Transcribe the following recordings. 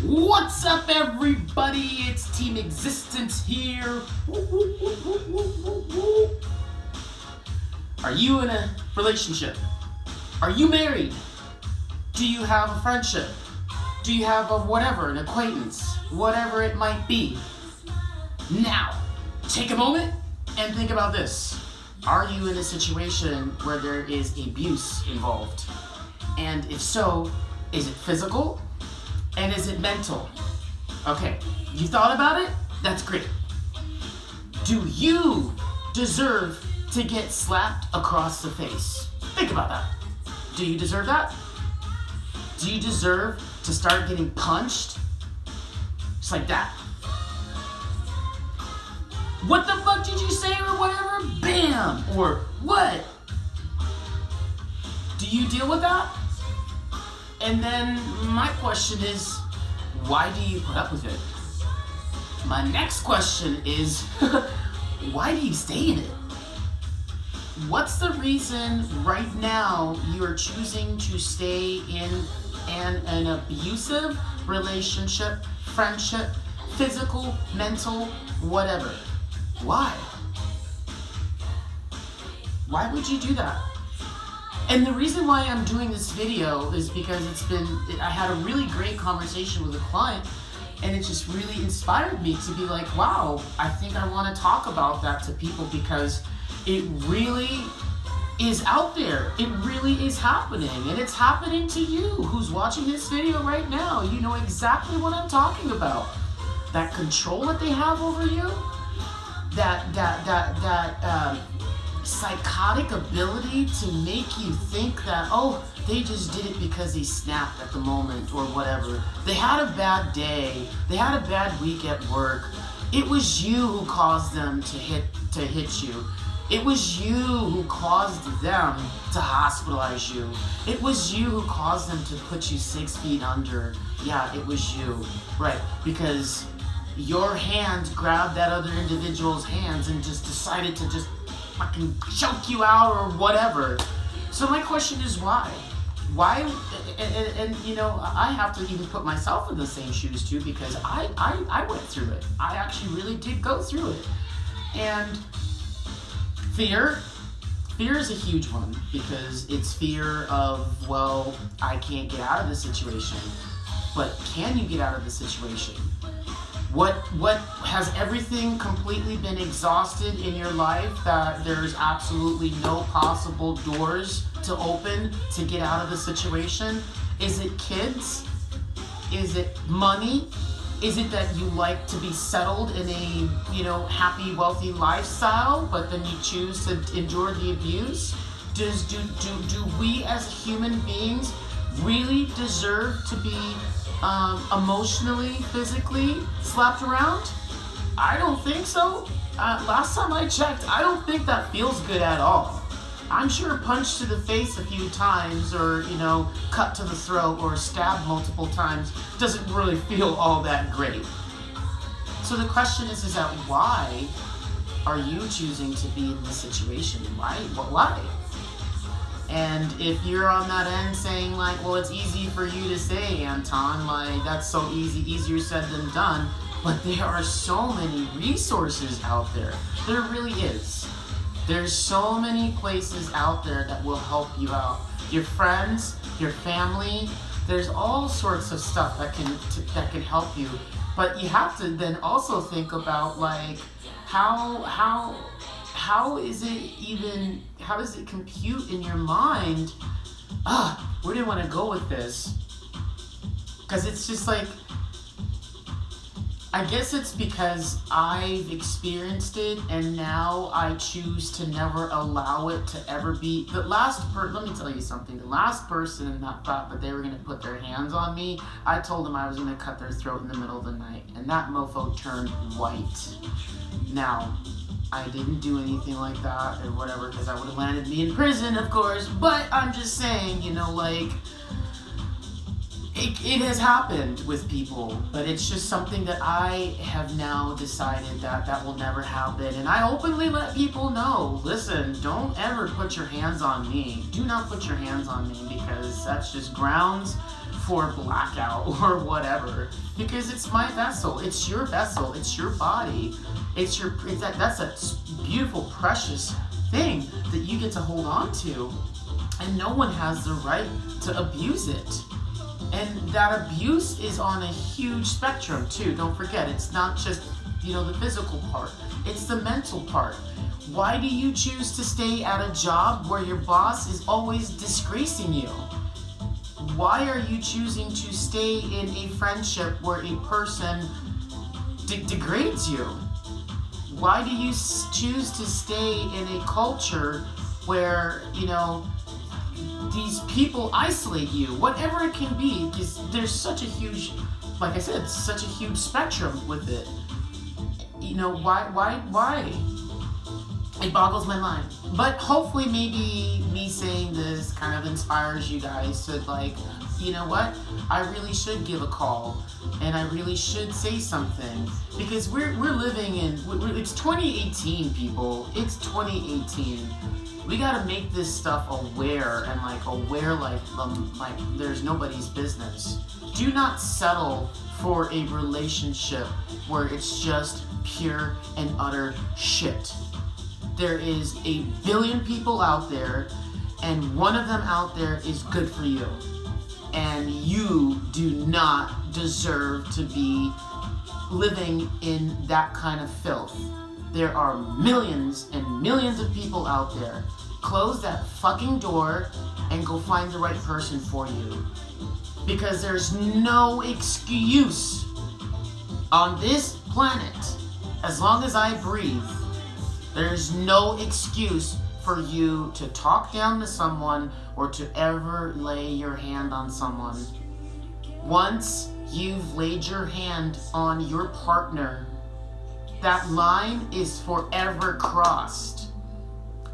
What's up, everybody? It's Team Existence here. Are you in a relationship? Are you married? Do you have a friendship? Do you have a whatever, an acquaintance? Whatever it might be. Now, take a moment and think about this. Are you in a situation where there is abuse involved? And if so, is it physical? And is it mental? Okay, you thought about it? That's great. Do you deserve to get slapped across the face? Think about that. Do you deserve that? Do you deserve to start getting punched? Just like that. What the fuck did you say or whatever? Bam! Or what? Do you deal with that? And then my question is, why do you put up with it? My next question is, why do you stay in it? What's the reason right now you are choosing to stay in an abusive relationship, friendship, physical, mental, whatever? Why? Why would you do that? And the reason why I'm doing this video is because I had a really great conversation with a client, and it just really inspired me to be like, wow, I think I want to talk about that to people because it really is out there. It really is happening, and it's happening to you who's watching this video right now. You know exactly what I'm talking about. That control that they have over you, that psychotic ability to make you think that, oh, they just did it because they snapped at the moment or whatever. They had a bad day. They had a bad week at work. It was you who caused them to hit you. It was you who caused them to hospitalize you. It was you who caused them to put you 6 feet under. Yeah, it was you. Right, because your hand grabbed that other individual's hands and just decided to just fucking choke you out or whatever. So my question is why? Why? And you know, I have to even put myself in the same shoes too, because I went through it. I actually really did go through it. And fear is a huge one, because it's fear of, well, I can't get out of this situation. But can you get out of the situation? What has everything completely been exhausted in your life that there's absolutely no possible doors to open to get out of the situation? Is it kids? Is it money? Is it that you like to be settled in a, you know, happy, wealthy lifestyle, but then you choose to endure the abuse? Do we as human beings really deserve to be emotionally, physically slapped around? I don't think so. Last time I checked, I don't think that feels good at all. I'm sure punched to the face a few times, or, you know, cut to the throat, or stabbed multiple times doesn't really feel all that great. So the question is that why are you choosing to be in this situation? Why? And if you're on that end saying like, well, it's easy for you to say, Anton, like, that's so easy, easier said than done, but there are so many resources out there. There really is. There's so many places out there that will help you out. Your friends, your family, there's all sorts of stuff that can help you. But you have to then also think about like, how does it compute in your mind? Where do you want to go with this? Because it's just like, I guess it's because I've experienced it, and now I choose to never allow it to ever be. Let me tell you something. The last person that thought that they were going to put their hands on me, I told them I was going to cut their throat in the middle of the night, and that mofo turned white. Now, I didn't do anything like that or whatever, because I would have landed me in prison, of course, but I'm just saying, you know, like, it has happened with people, but it's just something that I have now decided that will never happen. And I openly let people know, listen, don't ever put your hands on me. Do not put your hands on me, because that's just grounds for blackout or whatever. Because it's my vessel, it's your vessel, it's your body, that's a beautiful, precious thing that you get to hold on to, and no one has the right to abuse it. And that abuse is on a huge spectrum too. Don't forget, it's not just, the physical part. It's the mental part. Why do you choose to stay at a job where your boss is always disgracing you? Why are you choosing to stay in a friendship where a person degrades you? Why do you choose to stay in a culture where, these people isolate you? Whatever it can be, because there's such a huge, like I said, such a huge spectrum with it. Why? It boggles my mind. But hopefully maybe me saying this kind of inspires you guys to, like, you know what? I really should give a call, and I really should say something, because we're living in, it's 2018, people. It's 2018. We gotta make this stuff aware, and like there's nobody's business. Do not settle for a relationship where it's just pure and utter shit. There is a billion people out there, and one of them out there is good for you. And you do not deserve to be living in that kind of filth. There are millions and millions of people out there. Close that fucking door and go find the right person for you. Because there's no excuse on this planet, as long as I breathe, there's no excuse for you to talk down to someone or to ever lay your hand on someone. Once you've laid your hand on your partner, that line is forever crossed.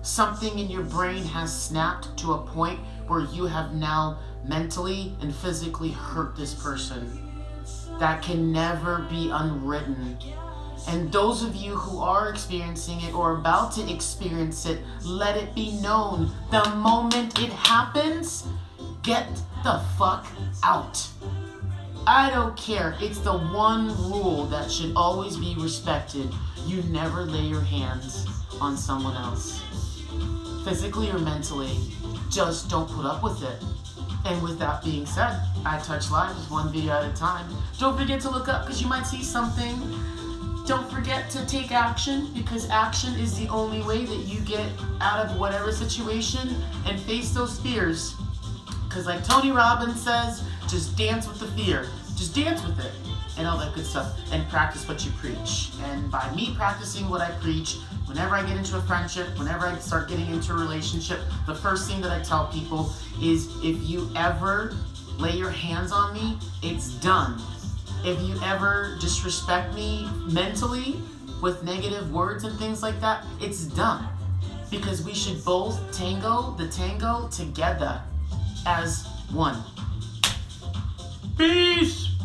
Something in your brain has snapped to a point where you have now mentally and physically hurt this person. That can never be unwritten. And those of you who are experiencing it or about to experience it, let it be known, the moment it happens, get the fuck out. I don't care. It's the one rule that should always be respected. You never lay your hands on someone else, physically or mentally. Just don't put up with it. And with that being said, I Touch Live is one video at a time. Don't forget to look up, because you might see something. Don't forget to take action, because action is the only way that you get out of whatever situation and face those fears. Because like Tony Robbins says, just dance with the fear. Just dance with it and all that good stuff, and practice what you preach. And by me practicing what I preach, whenever I get into a friendship, whenever I start getting into a relationship, the first thing that I tell people is, if you ever lay your hands on me, it's done. If you ever disrespect me mentally with negative words and things like that, it's done. Because we should both tango the tango together as one. Peace!